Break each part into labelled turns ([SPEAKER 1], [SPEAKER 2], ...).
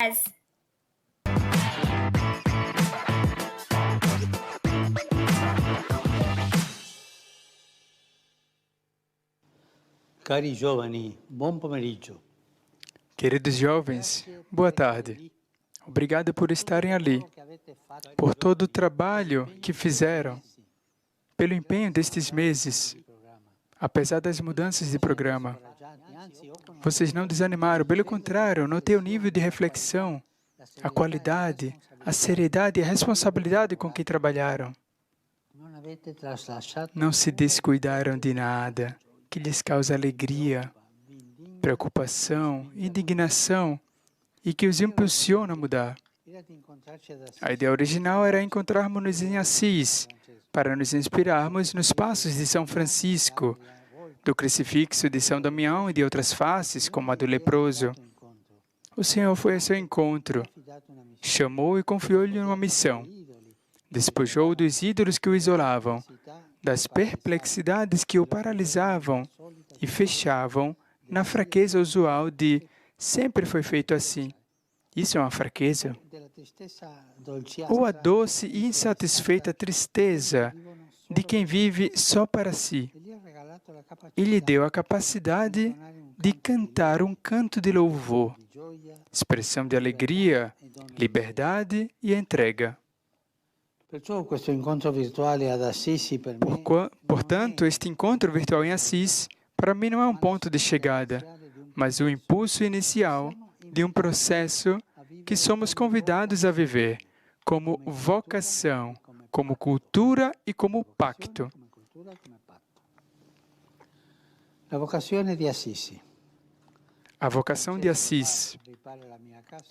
[SPEAKER 1] Gracias.
[SPEAKER 2] Cari giovani, buon pomeriggio.
[SPEAKER 3] Queridos jovens, boa tarde. Obrigado por estarem ali, por todo o trabalho que fizeram, pelo empenho destes meses, apesar das mudanças de programa. Vocês não desanimaram, pelo contrário, notei o nível de reflexão, a qualidade, a seriedade e a responsabilidade com que trabalharam. Não se descuidaram de nada que lhes causa alegria, preocupação, indignação e que os impulsiona a mudar. A ideia original era encontrarmos-nos em Assis, para nos inspirarmos nos passos de São Francisco, do crucifixo de São Damião e de outras faces, como a do leproso. O Senhor foi a seu encontro, chamou e confiou-lhe uma missão. Despojou dos ídolos que o isolavam, das perplexidades que o paralisavam e fechavam na fraqueza usual de sempre foi feito assim. Isso é uma fraqueza? Ou a doce e insatisfeita tristeza de quem vive só para si. E lhe deu a capacidade de cantar um canto de louvor, expressão de alegria, liberdade e entrega. Portanto, este encontro virtual em Assis, para mim não é um ponto de chegada, mas o impulso inicial de um processo que somos convidados a viver como vocação, como cultura e como pacto. A vocação de Assis.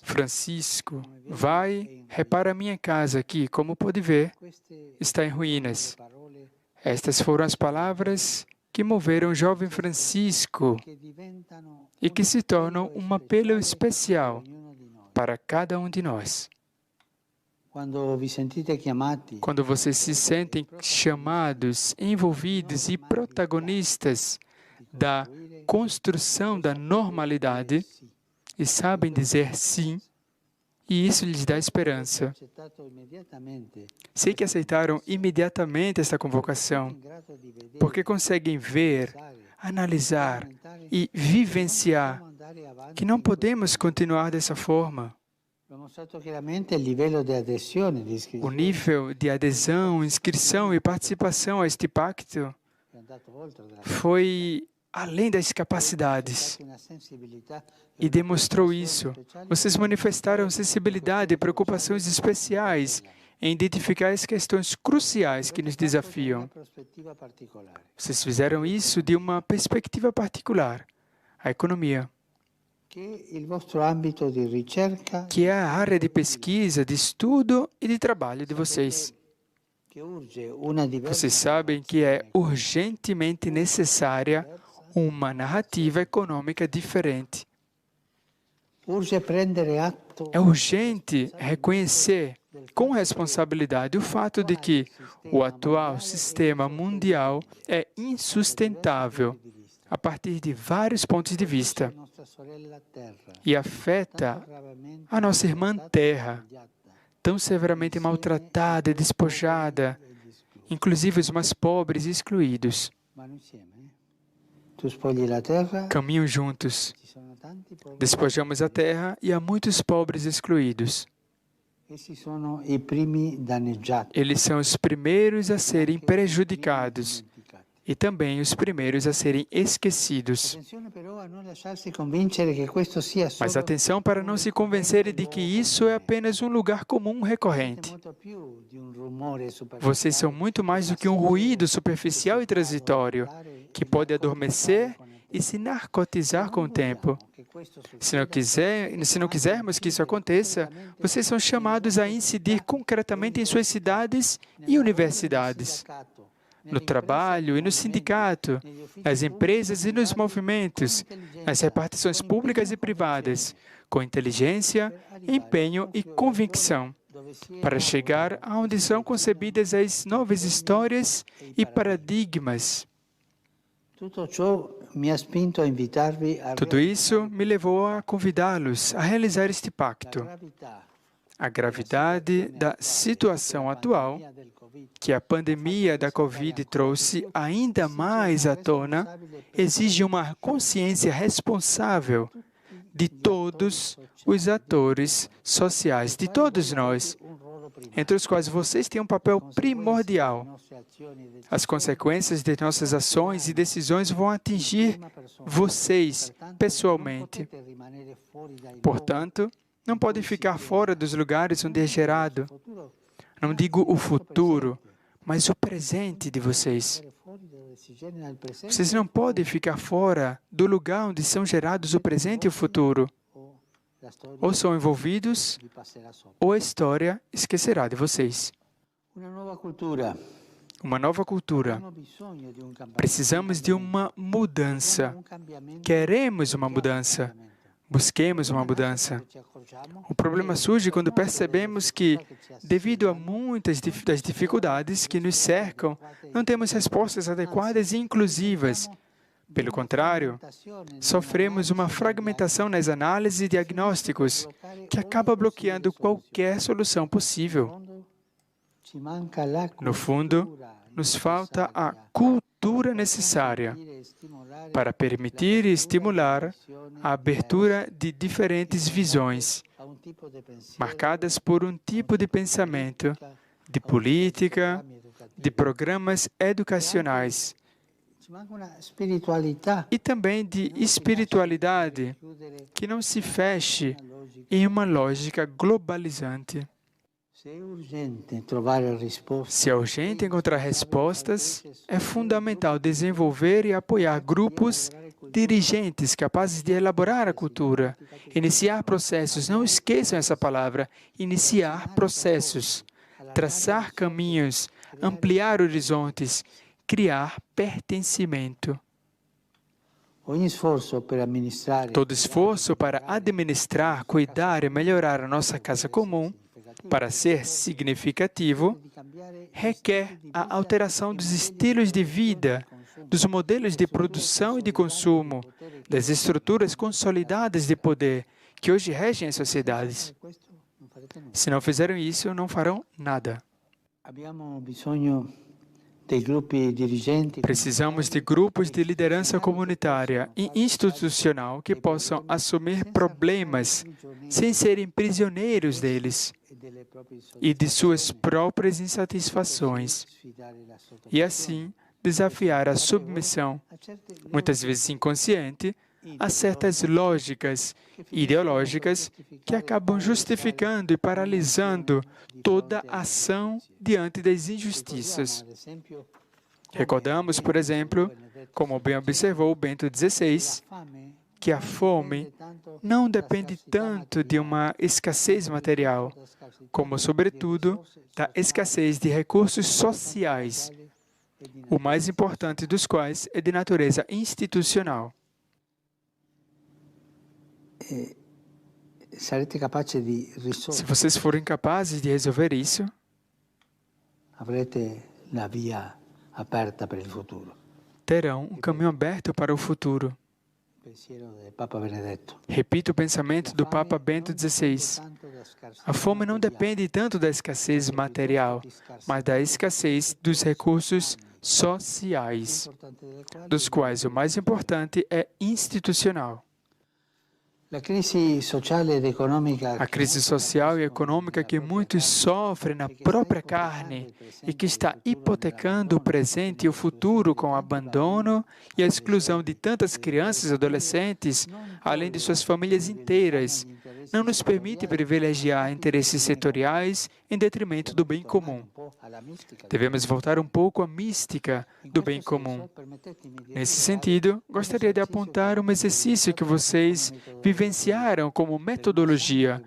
[SPEAKER 3] Francisco, vai, repara a minha casa que, como pode ver, está em ruínas. Estas foram as palavras que moveram o jovem Francisco e que se tornam um apelo especial para cada um de nós. Quando vocês se sentem chamados, envolvidos e protagonistas da construção da normalidade e sabem dizer sim, e isso lhes dá esperança. Sei que aceitaram imediatamente esta convocação, porque conseguem ver, analisar e vivenciar que não podemos continuar dessa forma. O nível de adesão, inscrição e participação a este pacto foi além das capacidades e demonstrou isso. Vocês manifestaram sensibilidade e preocupações especiais em identificar as questões cruciais que nos desafiam. Vocês fizeram isso de uma perspectiva particular, a economia, que é a área de pesquisa, de estudo e de trabalho de vocês. Vocês sabem que é urgentemente necessária uma narrativa econômica diferente. É urgente reconhecer com responsabilidade o fato de que o atual sistema mundial é insustentável a partir de vários pontos de vista e afeta a nossa irmã Terra, tão severamente maltratada e despojada, inclusive os mais pobres e excluídos. Caminham juntos. Despojamos a terra e há muitos pobres excluídos. Eles são os primeiros a serem prejudicados e também os primeiros a serem esquecidos. Mas atenção para não se convencerem de que isso é apenas um lugar comum recorrente. Vocês são muito mais do que um ruído superficial e transitório, que pode adormecer e se narcotizar com o tempo. Se não quisermos que isso aconteça, vocês são chamados a incidir concretamente em suas cidades e universidades, no trabalho e no sindicato, nas empresas e nos movimentos, nas repartições públicas e privadas, com inteligência, empenho e convicção, para chegar aonde são concebidas as novas histórias e paradigmas Tudo isso me levou a convidá-los a realizar este pacto. A gravidade da situação atual, que a pandemia da Covid trouxe ainda mais à tona, exige uma consciência responsável de todos os atores sociais, de todos nós, entre os quais vocês têm um papel primordial. As consequências de nossas ações e decisões vão atingir vocês pessoalmente. Portanto, não podem ficar fora dos lugares onde é gerado. Não digo o futuro, mas o presente de vocês. Vocês não podem ficar fora do lugar onde são gerados o presente e o futuro. Ou são envolvidos, ou a história esquecerá de vocês. Uma nova cultura. Precisamos de uma mudança. Queremos uma mudança. Busquemos uma mudança. O problema surge quando percebemos que, devido a muitas das dificuldades que nos cercam, não temos respostas adequadas e inclusivas. Pelo contrário, sofremos uma fragmentação nas análises e diagnósticos que acaba bloqueando qualquer solução possível. No fundo, nos falta a cultura necessária para permitir e estimular a abertura de diferentes visões, marcadas por um tipo de pensamento, de política, de programas educacionais e também de espiritualidade que não se feche em uma lógica globalizante. Se é urgente encontrar respostas, é fundamental desenvolver e apoiar grupos dirigentes capazes de elaborar a cultura, iniciar processos, não esqueçam essa palavra, iniciar processos, traçar caminhos, ampliar horizontes, criar pertencimento. Todo esforço para administrar, cuidar e melhorar a nossa casa comum, para ser significativo, requer a alteração dos estilos de vida, dos modelos de produção e de consumo, das estruturas consolidadas de poder que hoje regem as sociedades. Se não fizeram isso, não farão nada. Precisamos de grupos de liderança comunitária e institucional que possam assumir problemas sem serem prisioneiros deles e de suas próprias insatisfações, e assim desafiar a submissão, muitas vezes inconsciente, a certas lógicas ideológicas que acabam justificando e paralisando toda ação diante das injustiças. Recordamos, por exemplo, como bem observou Bento XVI, que a fome não depende tanto de uma escassez material, como, sobretudo, da escassez de recursos sociais, o mais importante dos quais é de natureza institucional. Se vocês forem capazes de resolver isso, terão um caminho aberto para o futuro. Repito o pensamento do Papa Bento XVI. A fome não depende tanto da escassez material, mas da escassez dos recursos sociais, dos quais o mais importante é institucional. A crise social e econômica que muitos sofrem na própria carne e que está hipotecando o presente e o futuro com o abandono e a exclusão de tantas crianças e adolescentes, além de suas famílias inteiras, não nos permite privilegiar interesses setoriais em detrimento do bem comum. Devemos voltar um pouco à mística do bem comum. Nesse sentido, gostaria de apontar um exercício que vocês vivenciaram como metodologia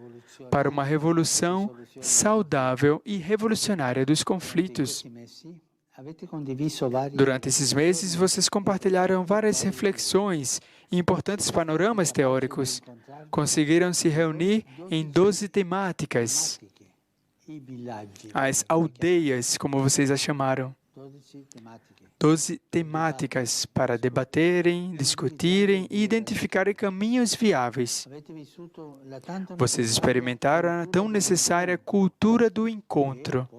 [SPEAKER 3] para uma revolução saudável e revolucionária dos conflitos. Durante esses meses, vocês compartilharam várias reflexões e importantes panoramas teóricos. Conseguiram se reunir em 12 temáticas, as aldeias, como vocês as chamaram. 12 temáticas para debaterem, discutirem e identificarem caminhos viáveis. Vocês experimentaram a tão necessária cultura do encontro,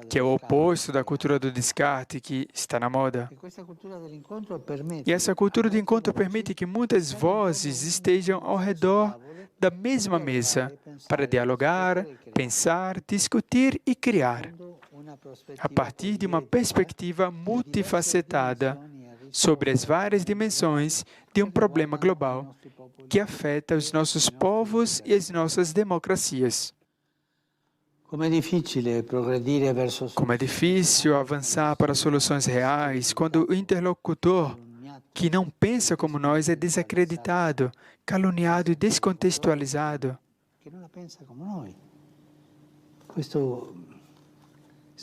[SPEAKER 3] que é o oposto da cultura do descarte que está na moda. E essa cultura do encontro permite que muitas vozes estejam ao redor da mesma mesa para dialogar, pensar, discutir e criar, a partir de uma perspectiva multifacetada sobre as várias dimensões de um problema global que afeta os nossos povos e as nossas democracias. Como é difícil avançar para soluções reais quando o interlocutor que não pensa como nós é desacreditado, caluniado e descontextualizado.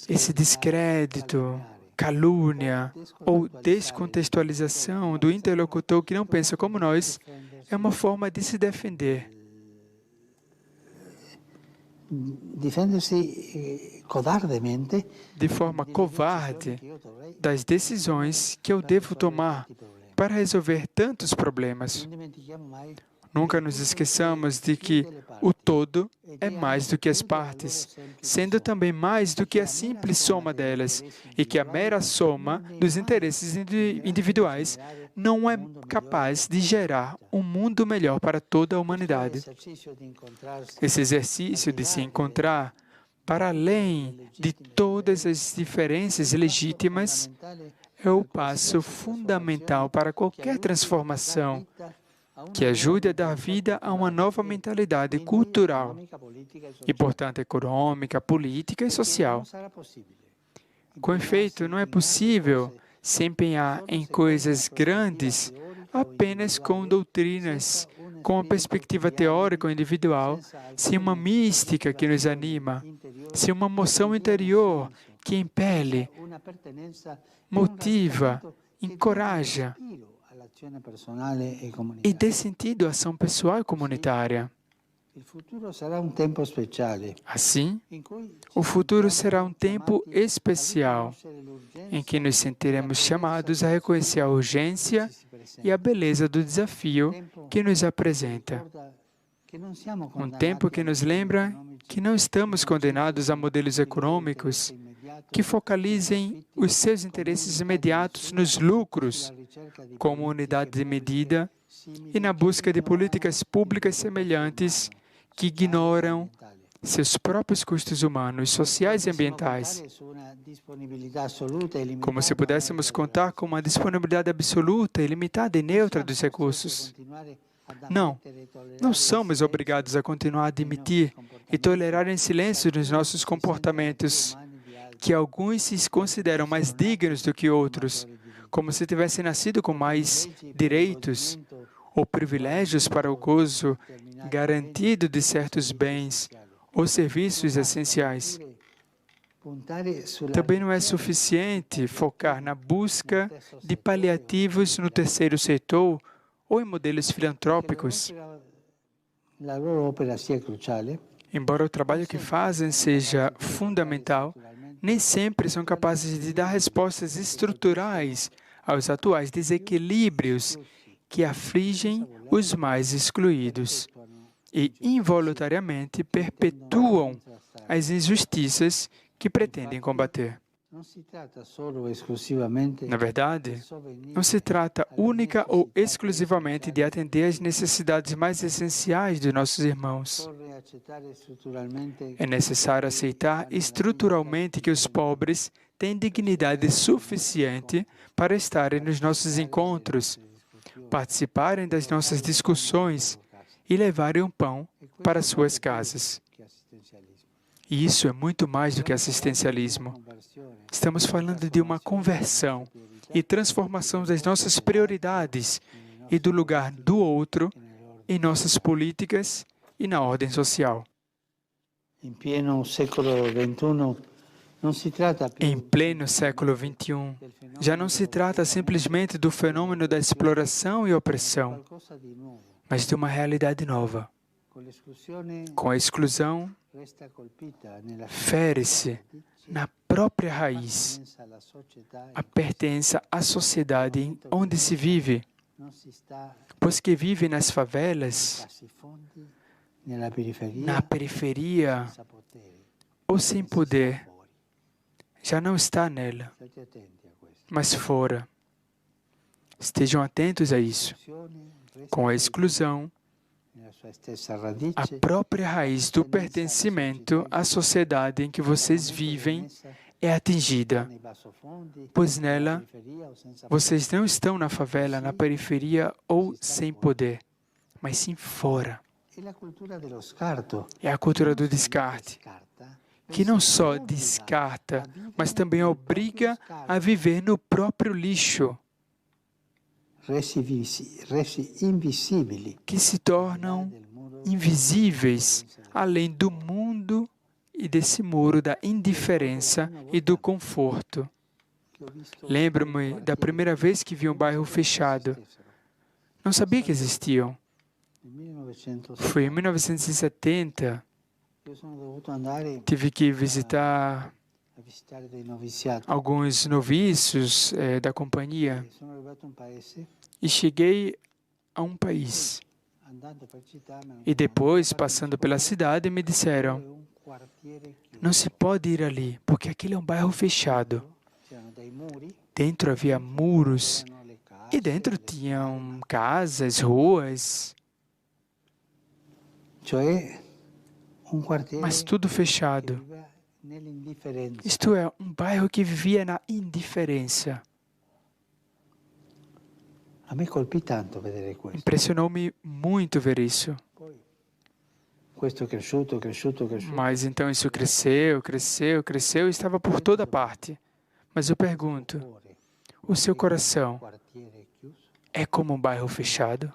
[SPEAKER 3] Esse descrédito, calúnia ou descontextualização do interlocutor que não pensa como nós é uma forma de se defender. De forma covarde das decisões que eu devo tomar para resolver tantos problemas. Nunca nos esqueçamos de que o todo é mais do que as partes, sendo também mais do que a simples soma delas, e que a mera soma dos interesses individuais não é capaz de gerar um mundo melhor para toda a humanidade. Esse exercício de se encontrar para além de todas as diferenças legítimas é o passo fundamental para qualquer transformação que ajude a dar vida a uma nova mentalidade cultural e, portanto, econômica, política e social. Com efeito, não é possível se empenhar em coisas grandes apenas com doutrinas, com uma perspectiva teórica ou individual, sem uma mística que nos anima, sem uma moção interior que impele, motiva, encoraja e dê sentido à ação pessoal e comunitária. Assim, o futuro será um tempo especial em que nos sentiremos chamados a reconhecer a urgência e a beleza do desafio que nos apresenta. Um tempo que nos lembra que não estamos condenados a modelos econômicos que focalizem os seus interesses imediatos nos lucros, como unidade de medida, e na busca de políticas públicas semelhantes que ignoram seus próprios custos humanos, sociais e ambientais. Como se pudéssemos contar com uma disponibilidade absoluta, ilimitada e neutra dos recursos. Não somos obrigados a continuar a admitir e tolerar em silêncio nos nossos comportamentos que alguns se consideram mais dignos do que outros, como se tivessem nascido com mais direitos ou privilégios para o gozo garantido de certos bens ou serviços essenciais. Também não é suficiente focar na busca de paliativos no terceiro setor ou em modelos filantrópicos. Embora o trabalho que fazem seja fundamental, nem sempre são capazes de dar respostas estruturais aos atuais desequilíbrios que afligem os mais excluídos e, involuntariamente, perpetuam as injustiças que pretendem combater. Na verdade, não se trata única ou exclusivamente de atender às necessidades mais essenciais de nossos irmãos. É necessário aceitar estruturalmente que os pobres têm dignidade suficiente para estarem nos nossos encontros, participarem das nossas discussões e levarem um pão para suas casas. E isso é muito mais do que assistencialismo. Estamos falando de uma conversão e transformação das nossas prioridades e do lugar do outro em nossas políticas e na ordem social. Em pleno século XXI, já não se trata simplesmente do fenômeno da exploração e opressão, mas de uma realidade nova. Com a exclusão, fere-se na própria raiz, a pertença à sociedade onde se vive, pois que vive nas favelas, na periferia ou sem poder, já não está nela, mas fora. Estejam atentos a isso. Com a exclusão, a própria raiz do pertencimento à sociedade em que vocês vivem é atingida, pois nela vocês não estão na favela, na periferia ou sem poder, mas sim fora. É a cultura do descarte, que não só descarta, mas também obriga a viver no próprio lixo, que se tornam invisíveis além do mundo e desse muro da indiferença e do conforto. Lembro-me da primeira vez que vi um bairro fechado. Não sabia que existiam. Foi em 1970. Tive que visitar alguns noviços da companhia e cheguei a um país. E depois, passando pela cidade, me disseram: não se pode ir ali, porque aquele é um bairro fechado. Dentro havia muros e dentro tinham casas, ruas, mas tudo fechado. Isto é, um bairro que vivia na indiferença. Impressionou-me muito ver isso. Mas então isso cresceu e estava por toda parte. Mas eu pergunto, o seu coração é como um bairro fechado?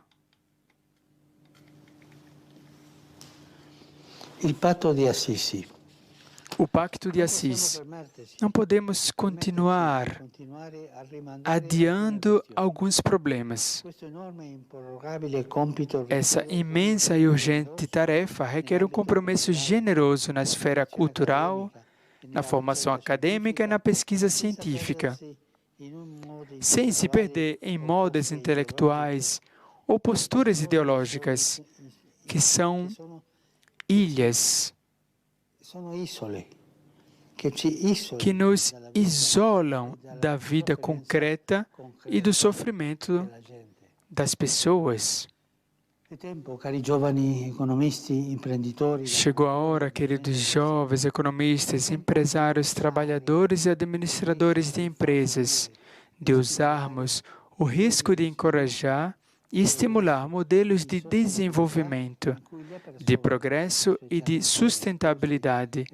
[SPEAKER 3] O Pacto de Assis. Não podemos continuar adiando alguns problemas. Essa imensa e urgente tarefa requer um compromisso generoso na esfera cultural, na formação acadêmica e na pesquisa científica, sem se perder em modas intelectuais ou posturas ideológicas, que são ilhas que nos isolam da vida concreta e do sofrimento das pessoas. Chegou a hora, queridos jovens economistas, empresários, trabalhadores e administradores de empresas, de usarmos o risco de encorajar e estimular modelos de desenvolvimento, de progresso e de sustentabilidade,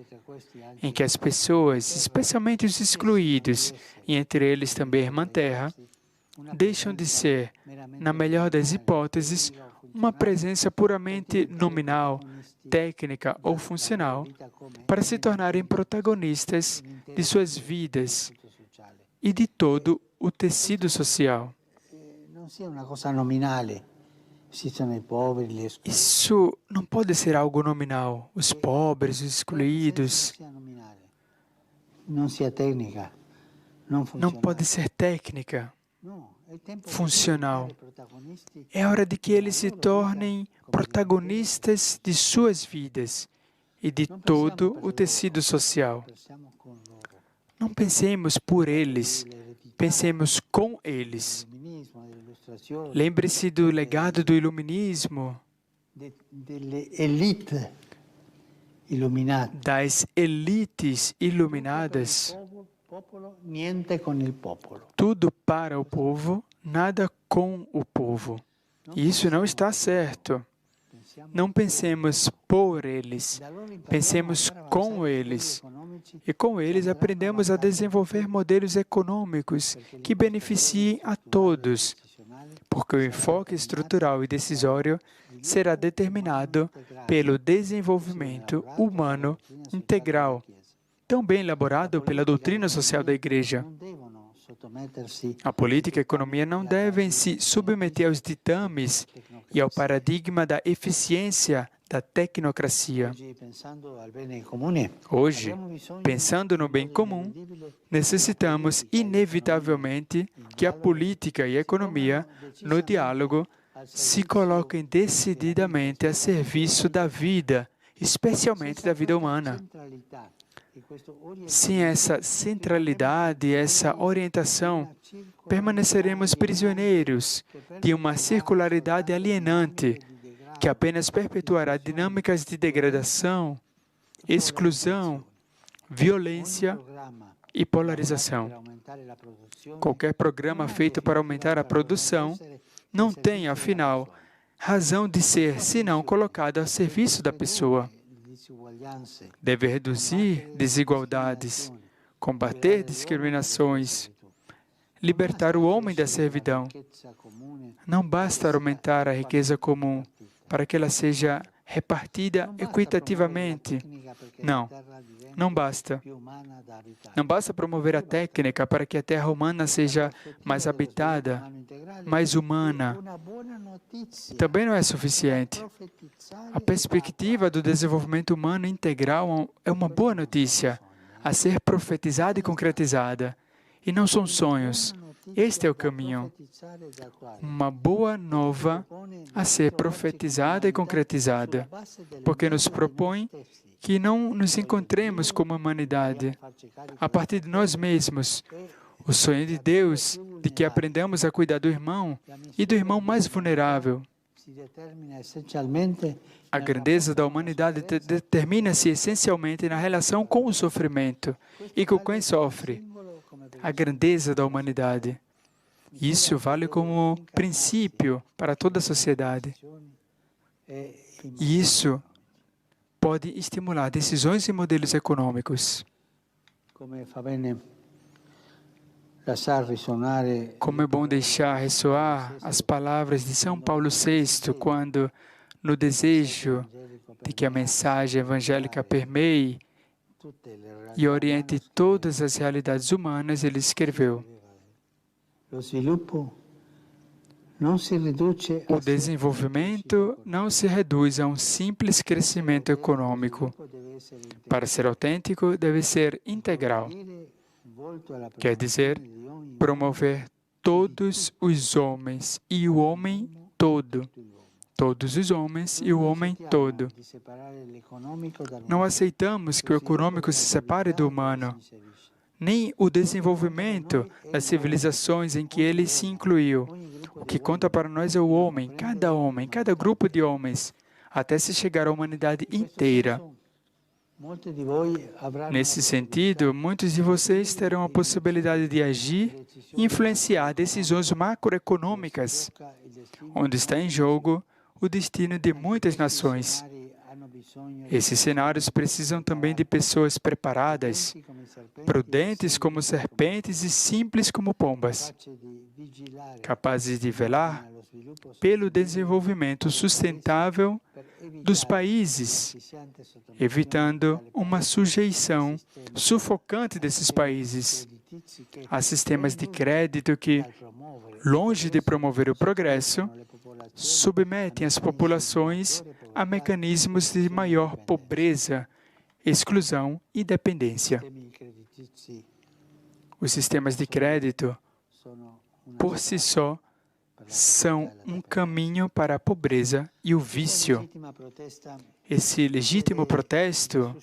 [SPEAKER 3] em que as pessoas, especialmente os excluídos, e entre eles também a Irmã Terra, deixam de ser, na melhor das hipóteses, uma presença puramente nominal, técnica ou funcional, para se tornarem protagonistas de suas vidas e de todo o tecido social. Isso não pode ser algo nominal. Os pobres, os excluídos. Não pode ser técnica, funcional. É hora de que eles se tornem protagonistas de suas vidas e de todo o tecido social. Não pensemos por eles, pensemos com eles. Lembre-se do legado do iluminismo, das elites iluminadas. Tudo para o povo, nada com o povo. E isso não está certo. Não pensemos por eles, pensemos com eles. E com eles aprendemos a desenvolver modelos econômicos que beneficiem a todos, porque o enfoque estrutural e decisório será determinado pelo desenvolvimento humano integral, tão bem elaborado pela doutrina social da Igreja. A política e a economia não devem se submeter aos ditames e ao paradigma da eficiência da tecnocracia. Hoje, pensando no bem comum, necessitamos inevitavelmente que a política e a economia, no diálogo, se coloquem decididamente a serviço da vida, especialmente da vida humana. Sem essa centralidade, essa orientação, permaneceremos prisioneiros de uma circularidade alienante que apenas perpetuará dinâmicas de degradação, exclusão, violência e polarização. Qualquer programa feito para aumentar a produção não tem, afinal, razão de ser senão colocado a serviço da pessoa. Deve reduzir desigualdades, combater discriminações, libertar o homem da servidão. Não basta aumentar a riqueza comum para que ela seja repartida equitativamente. Não basta. Não basta promover a técnica para que a terra humana seja mais habitada, mais humana. Também não é suficiente. A perspectiva do desenvolvimento humano integral é uma boa notícia, a ser profetizada e concretizada. E não são sonhos. Este é o caminho. Uma boa nova a ser profetizada e concretizada, porque nos propõe que não nos encontremos como humanidade, a partir de nós mesmos. O sonho de Deus de que aprendamos a cuidar do irmão e do irmão mais vulnerável. A grandeza da humanidade determina-se essencialmente na relação com o sofrimento e com quem sofre. A grandeza da humanidade. Isso vale como princípio para toda a sociedade. E isso pode estimular decisões e modelos econômicos. Como é bom deixar ressoar as palavras de São Paulo VI, quando, no desejo de que a mensagem evangélica permeie e oriente todas as realidades humanas, ele escreveu: o desenvolvimento não se reduz a um simples crescimento econômico. Para ser autêntico, deve ser integral. Quer dizer, promover todos os homens e o homem todo. Todos os homens e o homem todo. Não aceitamos que o econômico se separe do humano, nem o desenvolvimento das civilizações em que ele se incluiu. O que conta para nós é o homem, cada grupo de homens, até se chegar à humanidade inteira. Nesse sentido, muitos de vocês terão a possibilidade de agir e influenciar decisões macroeconômicas, onde está em jogo o destino de muitas nações. Esses cenários precisam também de pessoas preparadas, prudentes como serpentes e simples como pombas, capazes de velar pelo desenvolvimento sustentável dos países, evitando uma sujeição sufocante desses países a sistemas de crédito que, longe de promover o progresso, submetem as populações a mecanismos de maior pobreza, exclusão e dependência. Os sistemas de crédito, por si só, são um caminho para a pobreza e o vício. Esse legítimo protesto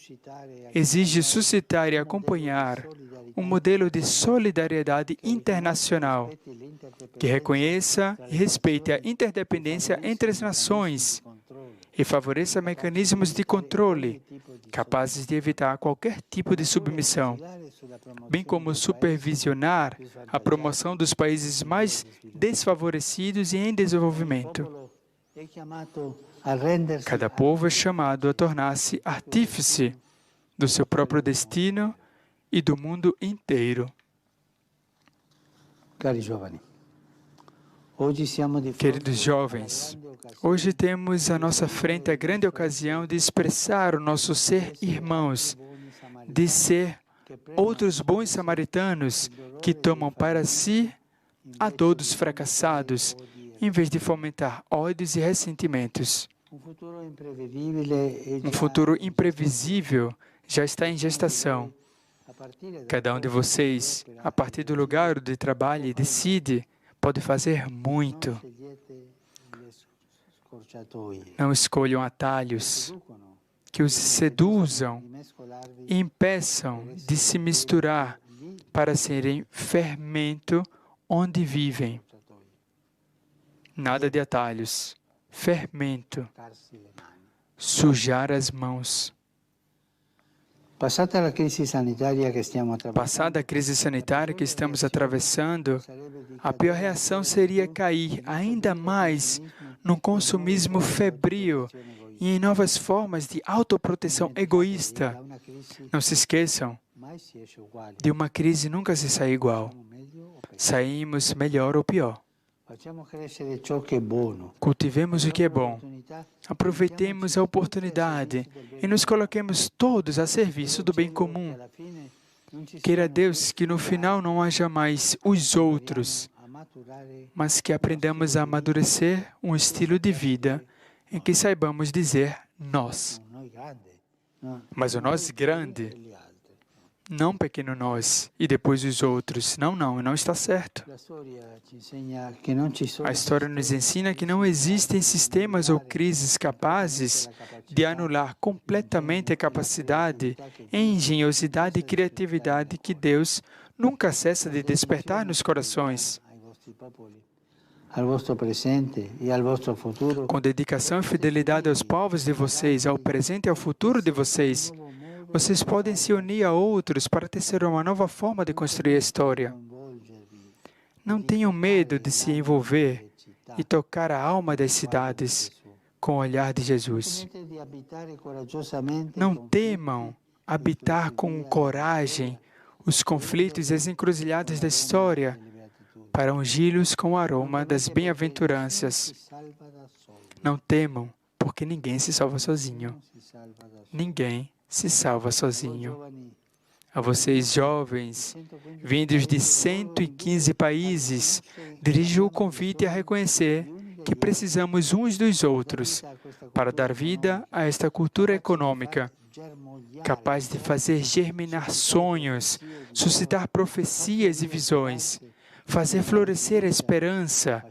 [SPEAKER 3] exige suscitar e acompanhar um modelo de solidariedade internacional que reconheça e respeite a interdependência entre as nações e favoreça mecanismos de controle capazes de evitar qualquer tipo de submissão, bem como supervisionar a promoção dos países mais desfavorecidos e em desenvolvimento. Cada povo é chamado a tornar-se artífice do seu próprio destino e do mundo inteiro. Queridos jovens, hoje temos à nossa frente a grande ocasião de expressar o nosso ser irmãos, de ser outros bons samaritanos que tomam para si a dor dos fracassados, em vez de fomentar ódios e ressentimentos. Um futuro imprevisível já está em gestação. Cada um de vocês, a partir do lugar onde trabalha e decide, pode fazer muito. Não escolham atalhos que os seduzam e impeçam de se misturar para serem fermento onde vivem. Nada de atalhos. Fermento. Sujar as mãos.
[SPEAKER 2] Passada a crise sanitária que estamos atravessando,
[SPEAKER 3] a pior reação seria cair ainda mais num consumismo febril e em novas formas de autoproteção egoísta. Não se esqueçam, de uma crise nunca se sai igual. Saímos melhor ou pior. Cultivemos o que é bom. Aproveitemos a oportunidade e nos coloquemos todos a serviço do bem comum. Queira Deus que no final não haja mais os outros, mas que aprendamos a amadurecer um estilo de vida em que saibamos dizer nós. Mas o nós grande, não pequeno nós, e depois os outros. Não está certo. A história nos ensina que não existem sistemas ou crises capazes de anular completamente a capacidade, engenhosidade e criatividade que Deus nunca cessa de despertar nos corações. Com dedicação e fidelidade aos povos de vocês, ao presente e ao futuro de vocês, vocês podem se unir a outros para tecer uma nova forma de construir a história. Não tenham medo de se envolver e tocar a alma das cidades com o olhar de Jesus. Não temam habitar com coragem os conflitos e as encruzilhadas da história para ungí-los com o aroma das bem-aventuranças. Não temam, porque ninguém se salva sozinho. Ninguém se salva sozinho. A vocês, jovens, vindos de 115 países, dirijo o convite a reconhecer que precisamos uns dos outros para dar vida a esta cultura econômica, capaz de fazer germinar sonhos, suscitar profecias e visões, fazer florescer a esperança,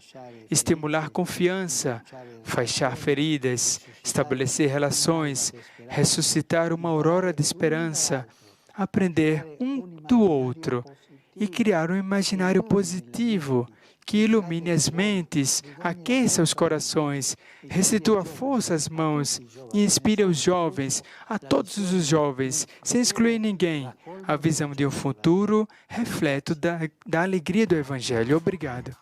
[SPEAKER 3] estimular confiança, fechar feridas, estabelecer relações, ressuscitar uma aurora de esperança, aprender um do outro e criar um imaginário positivo que ilumine as mentes, aqueça os corações, restitua força às mãos e inspire os jovens, a todos os jovens, sem excluir ninguém, a visão de um futuro reflexo da alegria do Evangelho. Obrigado.